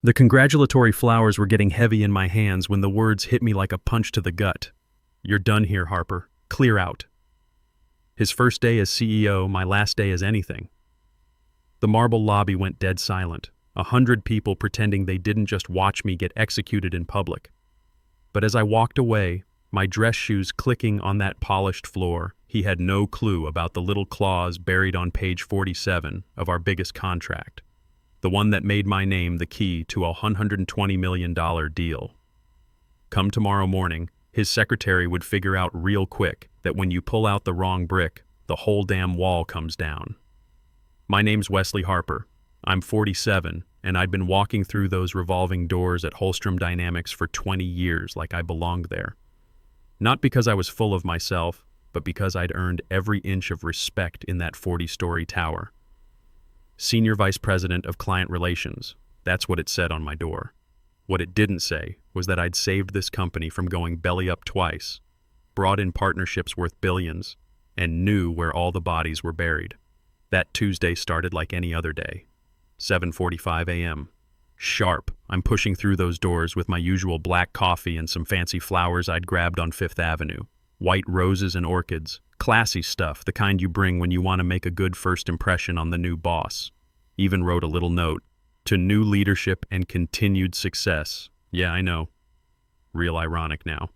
The congratulatory flowers were getting heavy in my hands when the words hit me like a punch to the gut. "You're done here, Harper. Clear out." His first day as CEO, my last day as anything. The marble lobby went dead silent, 100 people pretending they didn't just watch me get executed in public. But as I walked away, my dress shoes clicking on that polished floor, he had no clue about the little clause buried on page 47 of our biggest contract, the one that made my name the key to a $120 million deal. Come tomorrow morning, his secretary would figure out real quick that when you pull out the wrong brick, the whole damn wall comes down. My name's Wesley Harper. I'm 47, and I'd been walking through those revolving doors at Holstrom Dynamics for 20 years like I belonged there. Not because I was full of myself, but because I'd earned every inch of respect in that 40-story tower. Senior Vice President of Client Relations, that's what it said on my door. What it didn't say was that I'd saved this company from going belly up twice, brought in partnerships worth billions, and knew where all the bodies were buried. That Tuesday started like any other day. 7:45 a.m. Sharp, I'm pushing through those doors with my usual black coffee and some fancy flowers I'd grabbed on Fifth Avenue. White roses and orchids, classy stuff, the kind you bring when you want to make a good first impression on the new boss. Even wrote a little note, "To new leadership and continued success." Yeah, I know. Real ironic now.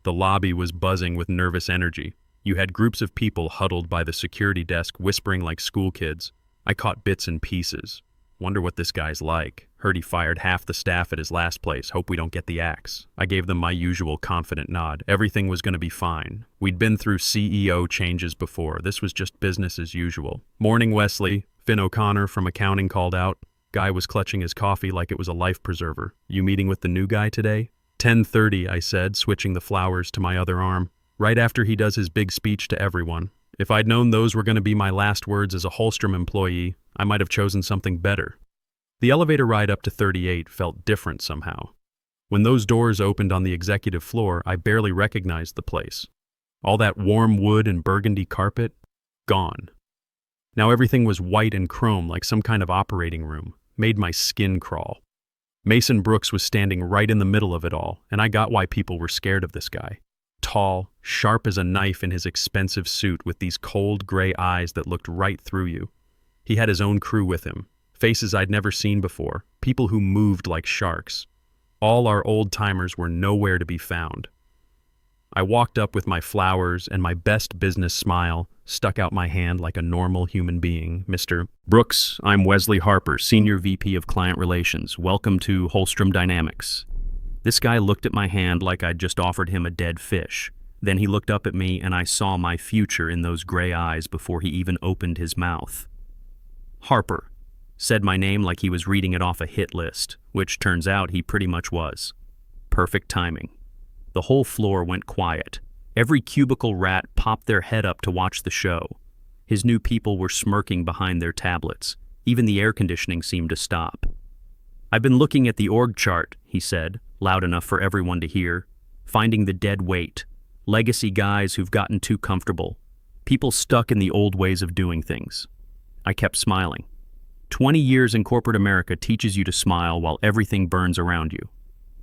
The lobby was buzzing with nervous energy. You had groups of people huddled by the security desk whispering like school kids. I caught bits and pieces. Wonder what this guy's like. Heard he fired half the staff at his last place. Hope we don't get the axe. I gave them my usual confident nod. Everything was going to be fine. We'd been through CEO changes before. This was just business as usual. "Morning, Wesley." Finn O'Connor from accounting called out. Guy was clutching his coffee like it was a life preserver. "You meeting with the new guy today?" 10:30, I said, switching the flowers to my other arm. Right after he does his big speech to everyone. If I'd known those were going to be my last words as a Holstrom employee, I might have chosen something better. The elevator ride up to 38 felt different somehow. When those doors opened on the executive floor, I barely recognized the place. All that warm wood and burgundy carpet, gone. Now everything was white and chrome like some kind of operating room, made my skin crawl. Mason Brooks was standing right in the middle of it all, and I got why people were scared of this guy. Tall, sharp as a knife in his expensive suit with these cold gray eyes that looked right through you. He had his own crew with him, faces I'd never seen before, people who moved like sharks. All our old-timers were nowhere to be found. I walked up with my flowers and my best business smile, stuck out my hand like a normal human being. "Mr. Brooks, I'm Wesley Harper, Senior VP of Client Relations. Welcome to Holstrom Dynamics." This guy looked at my hand like I'd just offered him a dead fish. Then he looked up at me and I saw my future in those gray eyes before he even opened his mouth. "Harper," said my name like he was reading it off a hit list, which turns out he pretty much was. Perfect timing. The whole floor went quiet. Every cubicle rat popped their head up to watch the show. His new people were smirking behind their tablets. Even the air conditioning seemed to stop. "I've been looking at the org chart," he said, loud enough for everyone to hear. "Finding the dead weight. Legacy guys who've gotten too comfortable. People stuck in the old ways of doing things." I kept smiling. 20 years in corporate America teaches you to smile while everything burns around you.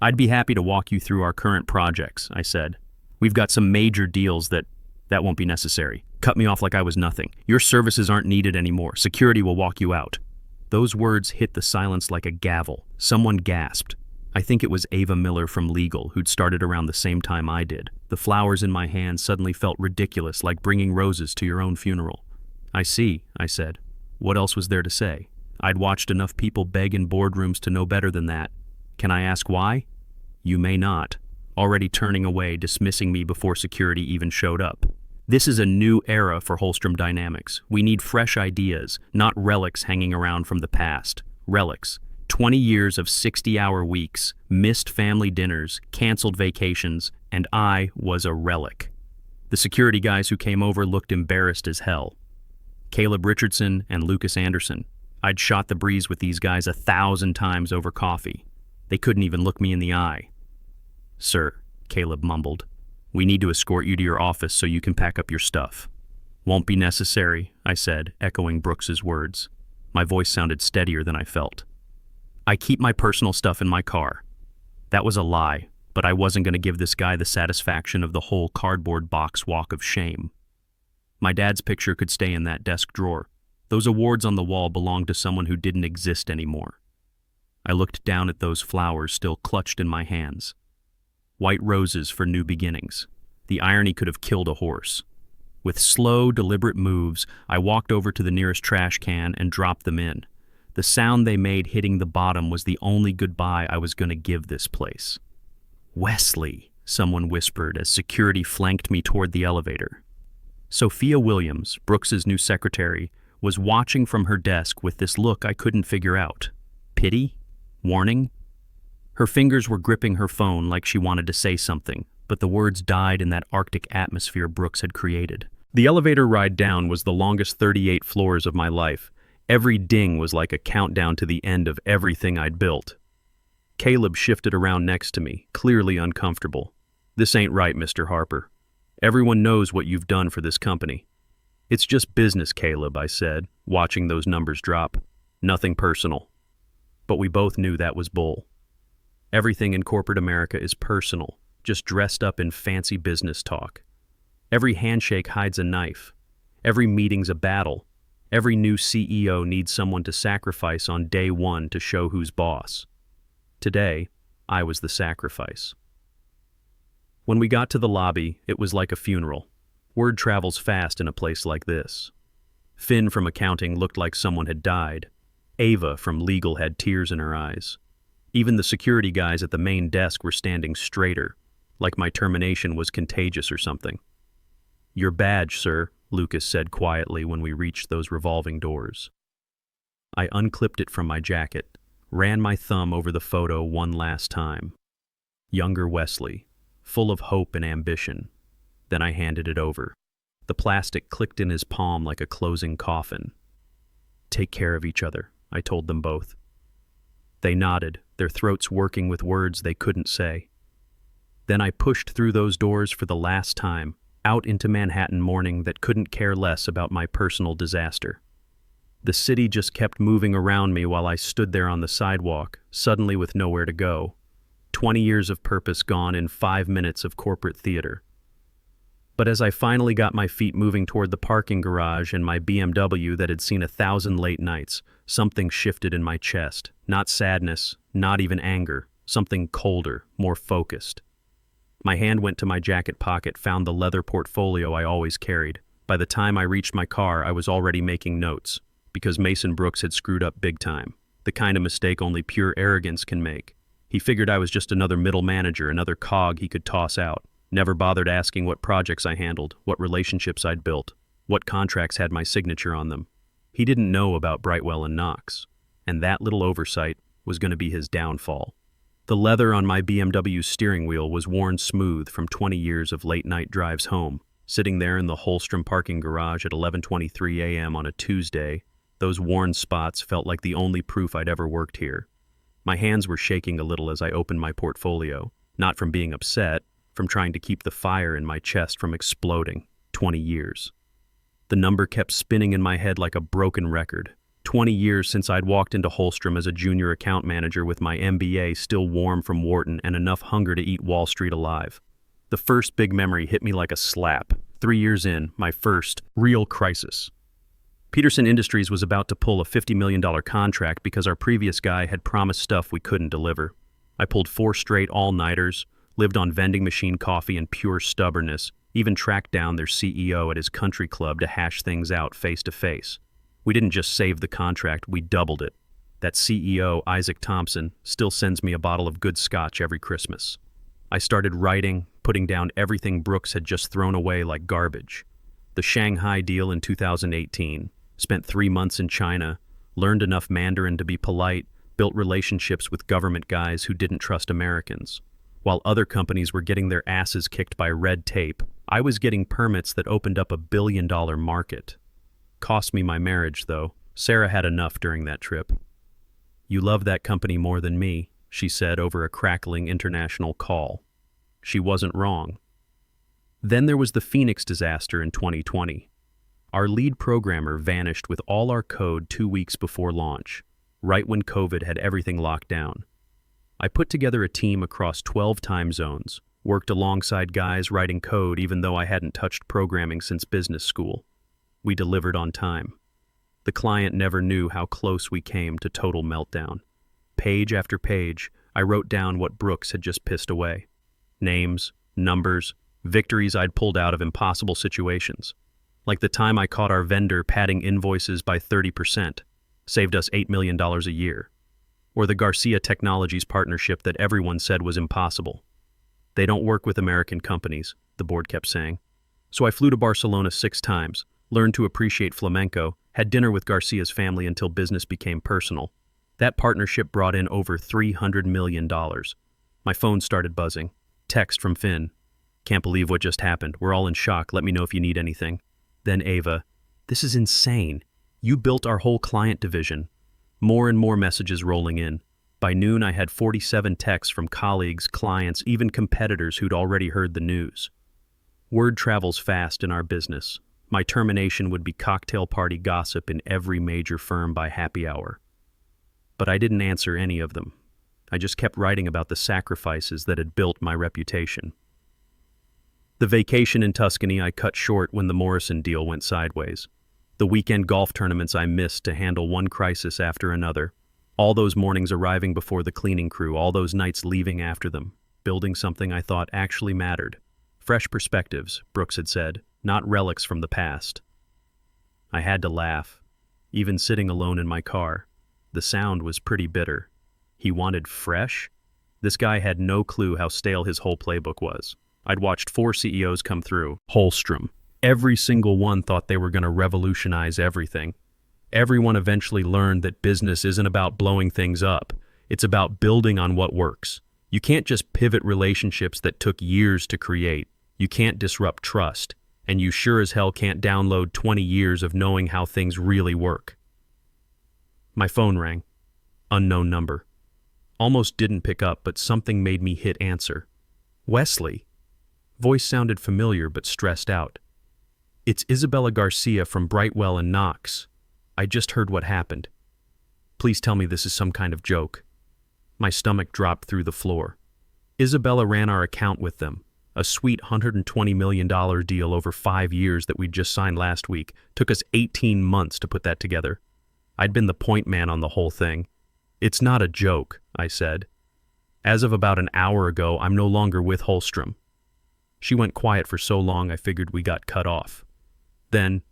"I'd be happy to walk you through our current projects," I said. "We've got some major deals that won't be necessary." Cut me off like I was nothing. "Your services aren't needed anymore. Security will walk you out." Those words hit the silence like a gavel. Someone gasped. I think it was Ava Miller from Legal, who'd started around the same time I did. The flowers in my hand suddenly felt ridiculous, like bringing roses to your own funeral. "I see," I said. What else was there to say? I'd watched enough people beg in boardrooms to know better than that. Can I ask why? You may not. Already turning away, dismissing me before security even showed up. This is a new era for Holstrom Dynamics. We need fresh ideas, not relics hanging around from the past. Relics. 20 years of 60-hour weeks, missed family dinners, canceled vacations, and I was a relic. The security guys who came over looked embarrassed as hell. Caleb Richardson and Lucas Anderson. I'd shot the breeze with these guys 1,000 times over coffee. They couldn't even look me in the eye. "Sir," Caleb mumbled, "we need to escort you to your office so you can pack up your stuff." "Won't be necessary," I said, echoing Brooks's words. My voice sounded steadier than I felt. I keep my personal stuff in my car. That was a lie, but I wasn't going to give this guy the satisfaction of the whole cardboard box walk of shame. My dad's picture could stay in that desk drawer. Those awards on the wall belonged to someone who didn't exist anymore. I looked down at those flowers still clutched in my hands. White roses for new beginnings. The irony could have killed a horse. With slow, deliberate moves, I walked over to the nearest trash can and dropped them in. The sound they made hitting the bottom was the only goodbye I was going to give this place. "Wesley," someone whispered as security flanked me toward the elevator. Sophia Williams, Brooks's new secretary, was watching from her desk with this look I couldn't figure out. Pity? Warning? Her fingers were gripping her phone like she wanted to say something, but the words died in that Arctic atmosphere Brooks had created. The elevator ride down was the longest 38 floors of my life. Every ding was like a countdown to the end of everything I'd built. Caleb shifted around next to me, clearly uncomfortable. "This ain't right, Mr. Harper. Everyone knows what you've done for this company." "It's just business, Caleb," I said, watching those numbers drop. "Nothing personal." But we both knew that was bull. Everything in corporate America is personal, just dressed up in fancy business talk. Every handshake hides a knife. Every meeting's a battle. Every new CEO needs someone to sacrifice on day one to show who's boss. Today, I was the sacrifice. When we got to the lobby, it was like a funeral. Word travels fast in a place like this. Finn from accounting looked like someone had died. Ava from legal had tears in her eyes. Even the security guys at the main desk were standing straighter, like my termination was contagious or something. "Your badge, sir," Lucas said quietly when we reached those revolving doors. I unclipped it from my jacket, ran my thumb over the photo one last time. Younger Wesley, full of hope and ambition. Then I handed it over. The plastic clicked in his palm like a closing coffin. "Take care of each other," I told them both. They nodded, their throats working with words they couldn't say. Then I pushed through those doors for the last time, out into Manhattan morning that couldn't care less about my personal disaster. The city just kept moving around me while I stood there on the sidewalk, suddenly with nowhere to go. 20 years of purpose gone in 5 minutes of corporate theater. But as I finally got my feet moving toward the parking garage and my BMW that had seen 1,000 late nights, something shifted in my chest. Not sadness, not even anger, something colder, more focused. My hand went to my jacket pocket, found the leather portfolio I always carried. By the time I reached my car, I was already making notes, because Mason Brooks had screwed up big time, the kind of mistake only pure arrogance can make. He figured I was just another middle manager, another cog he could toss out. Never bothered asking what projects I handled, what relationships I'd built, what contracts had my signature on them. He didn't know about Brightwell and Knox, and that little oversight was going to be his downfall. The leather on my BMW's steering wheel was worn smooth from 20 years of late-night drives home. Sitting there in the Holstrom parking garage at 11:23 a.m. on a Tuesday, those worn spots felt like the only proof I'd ever worked here. My hands were shaking a little as I opened my portfolio, not from being upset, from trying to keep the fire in my chest from exploding. 20 years. The number kept spinning in my head like a broken record. 20 years since I'd walked into Holstrom as a junior account manager with my MBA still warm from Wharton and enough hunger to eat Wall Street alive. The first big memory hit me like a slap. 3 years in, my first real crisis. Peterson Industries was about to pull a $50 million contract because our previous guy had promised stuff we couldn't deliver. I pulled 4 straight all-nighters, lived on vending machine coffee and pure stubbornness, even tracked down their CEO at his country club to hash things out face to face. We didn't just save the contract, we doubled it. That CEO, Isaac Thompson, still sends me a bottle of good scotch every Christmas. I started writing, putting down everything Brooks had just thrown away like garbage. The Shanghai deal in 2018, spent 3 months in China, learned enough Mandarin to be polite, built relationships with government guys who didn't trust Americans. While other companies were getting their asses kicked by red tape, I was getting permits that opened up a billion-dollar market. Cost me my marriage, though. Sarah had enough during that trip. "You love that company more than me," she said over a crackling international call. She wasn't wrong. Then there was the Phoenix disaster in 2020. Our lead programmer vanished with all our code 2 weeks before launch. right when COVID had everything locked down. I put together a team across 12 time zones, worked alongside guys writing code even though I hadn't touched programming since business school. We delivered on time. The client never knew how close we came to total meltdown. Page after page, I wrote down what Brooks had just pissed away. Names, numbers, victories I'd pulled out of impossible situations. Like the time I caught our vendor padding invoices by 30%, saved us $8 million a year. Or the Garcia Technologies partnership that everyone said was impossible. They don't work with American companies, the board kept saying. So I flew to Barcelona 6 times, learned to appreciate flamenco, had dinner with Garcia's family until business became personal. That partnership brought in over $300 million. My phone started buzzing. Text from Finn. Can't believe what just happened. We're all in shock. Let me know if you need anything. Then Ava. This is insane. You built our whole client division. More and more messages rolling in. By noon, I had 47 texts from colleagues, clients, even competitors who'd already heard the news. Word travels fast in our business. My termination would be cocktail party gossip in every major firm by happy hour. But I didn't answer any of them. I just kept writing about the sacrifices that had built my reputation. The vacation in Tuscany I cut short when the Morrison deal went sideways. The weekend golf tournaments I missed to handle one crisis after another. All those mornings arriving before the cleaning crew, all those nights leaving after them, building something I thought actually mattered. Fresh perspectives, Brooks had said, not relics from the past. I had to laugh, even sitting alone in my car. The sound was pretty bitter. He wanted fresh? This guy had no clue how stale his whole playbook was. I'd watched 4 CEOs come through. Holstrom. Every single one thought they were going to revolutionize everything. Everyone eventually learned that business isn't about blowing things up. It's about building on what works. You can't just pivot relationships that took years to create. You can't disrupt trust. And you sure as hell can't download 20 years of knowing how things really work. My phone rang. Unknown number. Almost didn't pick up, but something made me hit answer. Wesley. Voice sounded familiar but stressed out. It's Isabella Garcia from Brightwell and Knox. I just heard what happened. Please tell me this is some kind of joke. My stomach dropped through the floor. Isabella ran our account with them. A sweet $120 million deal over 5 years that we'd just signed last week. Took us 18 months to put that together. I'd been the point man on the whole thing. It's not a joke, I said. As of about an hour ago, I'm no longer with Holstrom. She went quiet for so long I figured we got cut off. Then,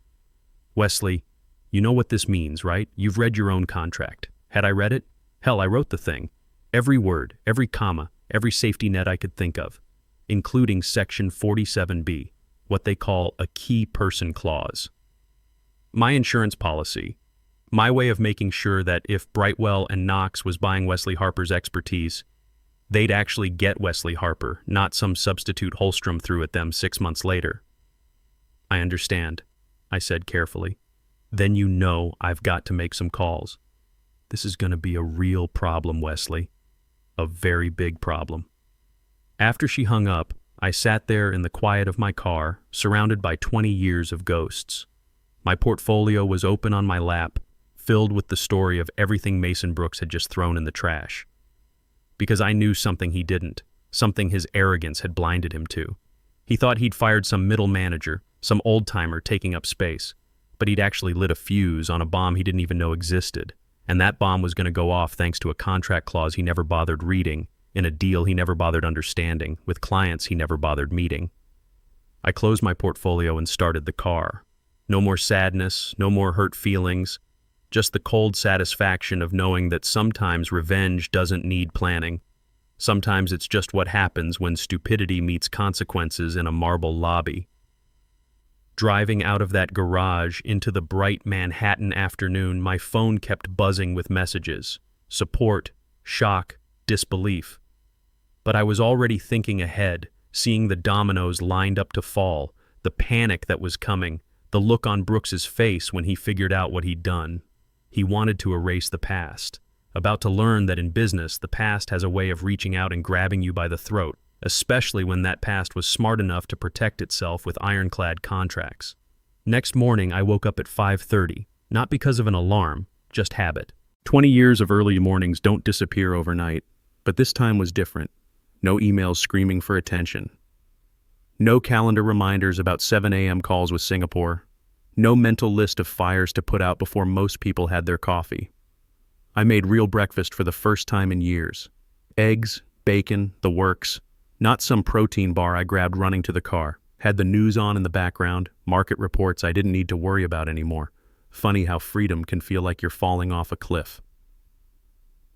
Wesley, you know what this means, right? You've read your own contract. Had I read it? Hell, I wrote the thing. Every word, every comma, every safety net I could think of, including Section 47B, what they call a key person clause. My insurance policy, my way of making sure that if Brightwell and Knox was buying Wesley Harper's expertise, they'd actually get Wesley Harper, not some substitute Holstrom threw at them 6 months later. I understand, I said carefully. Then you know I've got to make some calls. This is going to be a real problem, Wesley. A very big problem. After she hung up, I sat there in the quiet of my car, surrounded by 20 years of ghosts. My portfolio was open on my lap, filled with the story of everything Mason Brooks had just thrown in the trash. Because I knew something he didn't, something his arrogance had blinded him to. He thought he'd fired some middle manager, some old-timer taking up space, but he'd actually lit a fuse on a bomb he didn't even know existed, and that bomb was going to go off thanks to a contract clause he never bothered reading, in a deal he never bothered understanding, with clients he never bothered meeting. I closed my portfolio and started the car. No more sadness, no more hurt feelings, just the cold satisfaction of knowing that sometimes revenge doesn't need planning. Sometimes it's just what happens when stupidity meets consequences in a marble lobby. Driving out of that garage into the bright Manhattan afternoon, my phone kept buzzing with messages. Support, shock, disbelief. But I was already thinking ahead, seeing the dominoes lined up to fall, the panic that was coming, the look on Brooks's face when he figured out what he'd done. He wanted to erase the past, about to learn that in business the past has a way of reaching out and grabbing you by the throat, especially when that past was smart enough to protect itself with ironclad contracts. Next morning I woke up at 5:30, not because of an alarm, just habit. 20 years of early mornings don't disappear overnight, but this time was different. No emails screaming for attention. No calendar reminders about 7 a.m. calls with Singapore. No mental list of fires to put out before most people had their coffee. I made real breakfast for the first time in years. Eggs, bacon, the works. Not some protein bar I grabbed running to the car. Had the news on in the background, market reports I didn't need to worry about anymore. Funny how freedom can feel like you're falling off a cliff.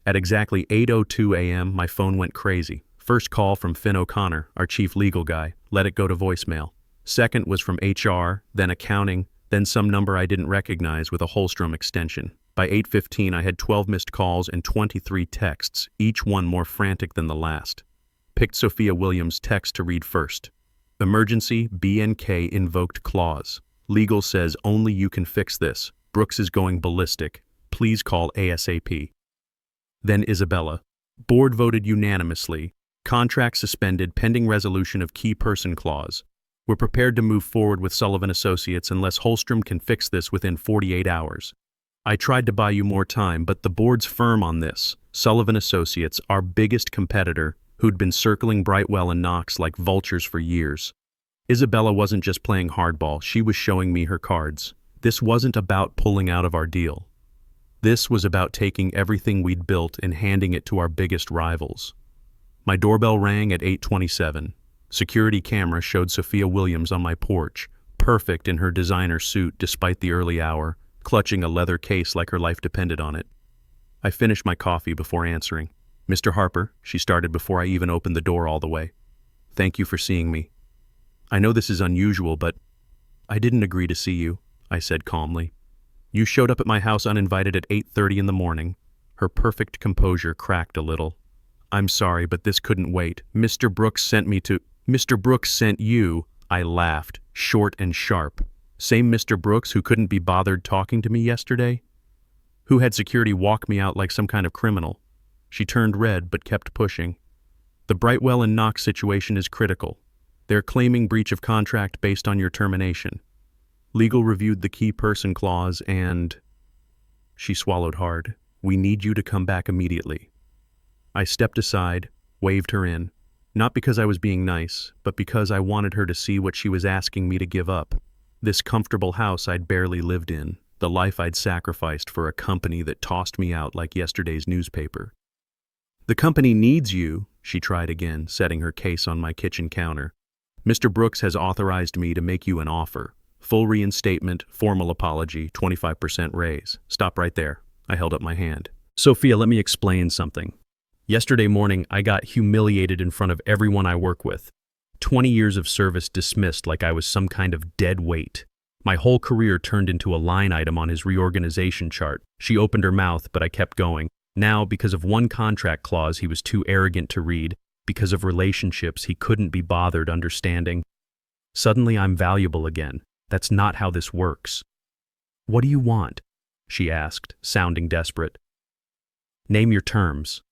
At exactly 8:02 a.m., my phone went crazy. First call from Finn O'Connor, our chief legal guy. Let it go to voicemail. Second was from HR, then accounting, then some number I didn't recognize with a Holstrom extension. By 8:15, I had 12 missed calls and 23 texts, each one more frantic than the last. Picked Sophia Williams' text to read first. Emergency BNK invoked clause. Legal says only you can fix this. Brooks is going ballistic. Please call ASAP. Then Isabella. Board voted unanimously. Contract suspended pending resolution of key person clause. We're prepared to move forward with Sullivan Associates unless Holstrom can fix this within 48 hours. I tried to buy you more time, but the board's firm on this. Sullivan Associates, our biggest competitor, who'd been circling Brightwell and Knox like vultures for years. Isabella wasn't just playing hardball, she was showing me her cards. This wasn't about pulling out of our deal. This was about taking everything we'd built and handing it to our biggest rivals. My doorbell rang at 8:27. Security camera showed Sophia Williams on my porch, perfect in her designer suit despite the early hour, clutching a leather case like her life depended on it. I finished my coffee before answering. "Mr. Harper," she started before I even opened the door all the way. "Thank you for seeing me. I know this is unusual, but I didn't agree to see you," I said calmly. "You showed up at my house uninvited at 8:30 in the morning." Her perfect composure cracked a little. "I'm sorry, but this couldn't wait. Mr. Brooks sent me to—" "Mr. Brooks sent you," I laughed, short and sharp. "Same Mr. Brooks who couldn't be bothered talking to me yesterday? Who had security walk me out like some kind of criminal?" She turned red but kept pushing. "The Brightwell and Knox situation is critical. They're claiming breach of contract based on your termination. Legal reviewed the key person clause and—" She swallowed hard. "We need you to come back immediately." I stepped aside, waved her in, not because I was being nice, but because I wanted her to see what she was asking me to give up. This comfortable house I'd barely lived in, the life I'd sacrificed for a company that tossed me out like yesterday's newspaper. "The company needs you," she tried again, setting her case on my kitchen counter. "Mr. Brooks has authorized me to make you an offer. Full reinstatement, formal apology, 25% raise." "Stop right there." I held up my hand. "Sophia, let me explain something. Yesterday morning, I got humiliated in front of everyone I work with. 20 years of service dismissed like I was some kind of dead weight. My whole career turned into a line item on his reorganization chart." She opened her mouth, but I kept going. "Now, because of one contract clause he was too arrogant to read, because of relationships he couldn't be bothered understanding. Suddenly I'm valuable again. That's not how this works." "What do you want?" she asked, sounding desperate. "Name your terms."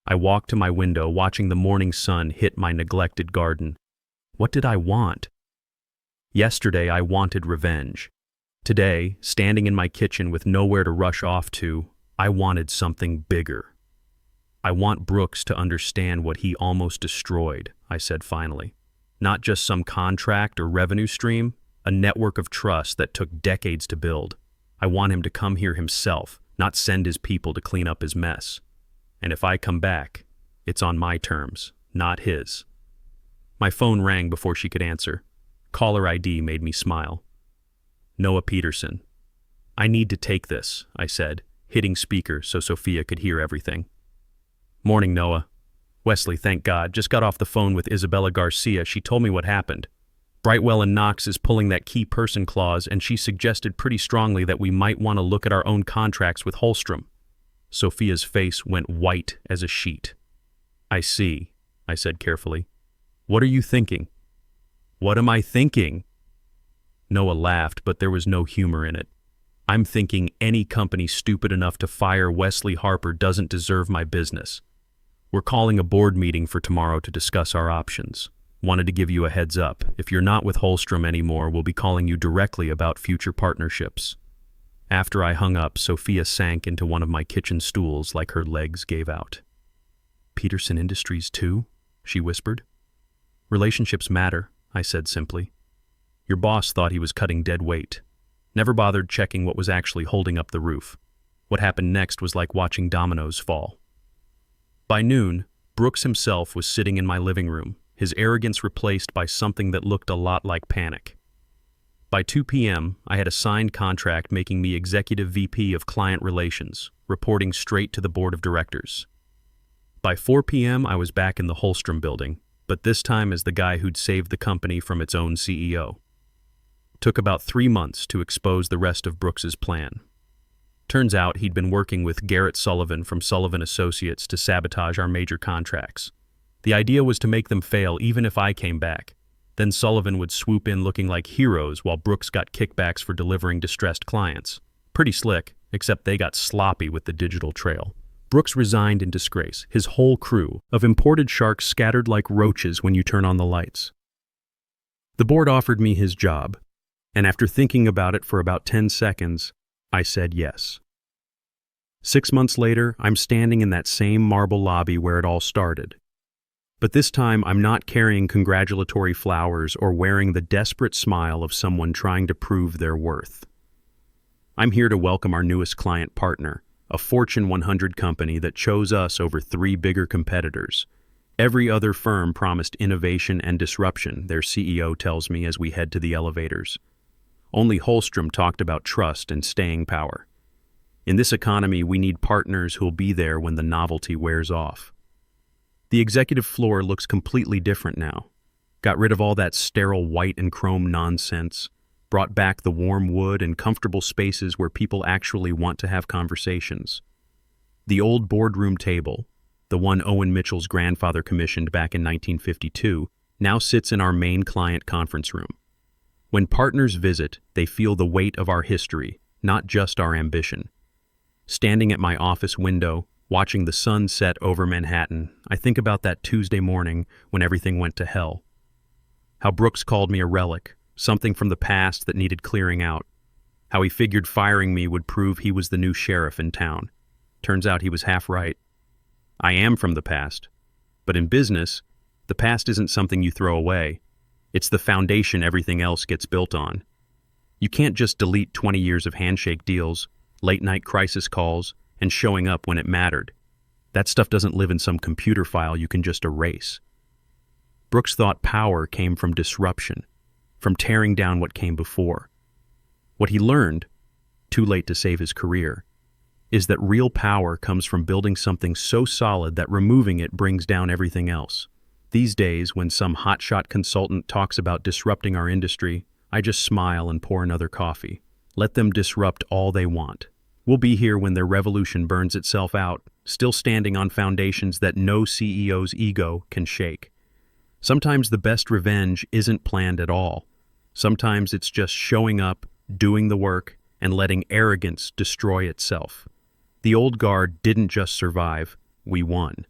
I walked to my window, watching the morning sun hit my neglected garden. What did I want? Yesterday I wanted revenge. Today, standing in my kitchen with nowhere to rush off to, I wanted something bigger. "I want Brooks to understand what he almost destroyed," I said finally. "Not just some contract or revenue stream, a network of trust that took decades to build. I want him to come here himself, not send his people to clean up his mess. And if I come back, it's on my terms, not his." My phone rang before she could answer. Caller ID made me smile. Noah Peterson. "I need to take this," I said, hitting speaker so Sophia could hear everything. "Morning, Noah. Wesley, thank God, just got off the phone with Isabella Garcia. She told me what happened. Brightwell and Knox is pulling that key person clause, and she suggested pretty strongly that we might want to look at our own contracts with Holstrom." Sophia's face went white as a sheet. "I see," I said carefully. "What are you thinking?" "What am I thinking?" Noah laughed, but there was no humor in it. "I'm thinking any company stupid enough to fire Wesley Harper doesn't deserve my business. We're calling a board meeting for tomorrow to discuss our options. Wanted to give you a heads up. If you're not with Holstrom anymore, we'll be calling you directly about future partnerships." After I hung up, Sophia sank into one of my kitchen stools like her legs gave out. "Peterson Industries too?" she whispered. "Relationships matter," I said simply. "Your boss thought he was cutting dead weight. Never bothered checking what was actually holding up the roof. What happened next was like watching dominoes fall." By noon, Brooks himself was sitting in my living room, his arrogance replaced by something that looked a lot like panic. By 2 p.m., I had a signed contract making me Executive VP of Client Relations, reporting straight to the Board of Directors. By 4 p.m., I was back in the Holstrom building, but this time as the guy who'd saved the company from its own CEO. Took about 3 months to expose the rest of Brooks's plan. Turns out he'd been working with Garrett Sullivan from Sullivan Associates to sabotage our major contracts. The idea was to make them fail even if I came back. Then Sullivan would swoop in looking like heroes while Brooks got kickbacks for delivering distressed clients. Pretty slick, except they got sloppy with the digital trail. Brooks resigned in disgrace, his whole crew of imported sharks scattered like roaches when you turn on the lights. The board offered me his job, and after thinking about it for about 10 seconds, I said yes. 6 months later, I'm standing in that same marble lobby where it all started. But this time, I'm not carrying congratulatory flowers or wearing the desperate smile of someone trying to prove their worth. I'm here to welcome our newest client partner, a Fortune 100 company that chose us over 3 bigger competitors. Every other firm promised innovation and disruption, their CEO tells me as we head to the elevators. Only Holstrom talked about trust and staying power. In this economy, we need partners who'll be there when the novelty wears off. The executive floor looks completely different now. Got rid of all that sterile white and chrome nonsense, brought back the warm wood and comfortable spaces where people actually want to have conversations. The old boardroom table, the one Owen Mitchell's grandfather commissioned back in 1952, now sits in our main client conference room. When partners visit, they feel the weight of our history, not just our ambition. Standing at my office window, watching the sun set over Manhattan, I think about that Tuesday morning when everything went to hell. How Brooks called me a relic, something from the past that needed clearing out. How he figured firing me would prove he was the new sheriff in town. Turns out he was half right. I am from the past. But in business, the past isn't something you throw away. It's the foundation everything else gets built on. You can't just delete 20 years of handshake deals, late-night crisis calls, and showing up when it mattered. That stuff doesn't live in some computer file you can just erase. Brooks thought power came from disruption, from tearing down what came before. What he learned, too late to save his career, is that real power comes from building something so solid that removing it brings down everything else. These days, when some hotshot consultant talks about disrupting our industry, I just smile and pour another coffee. Let them disrupt all they want. We'll be here when their revolution burns itself out, still standing on foundations that no CEO's ego can shake. Sometimes the best revenge isn't planned at all. Sometimes it's just showing up, doing the work, and letting arrogance destroy itself. The old guard didn't just survive, we won.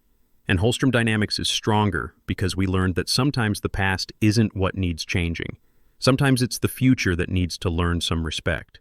And Holstrom Dynamics is stronger because we learned that sometimes the past isn't what needs changing. Sometimes it's the future that needs to learn some respect.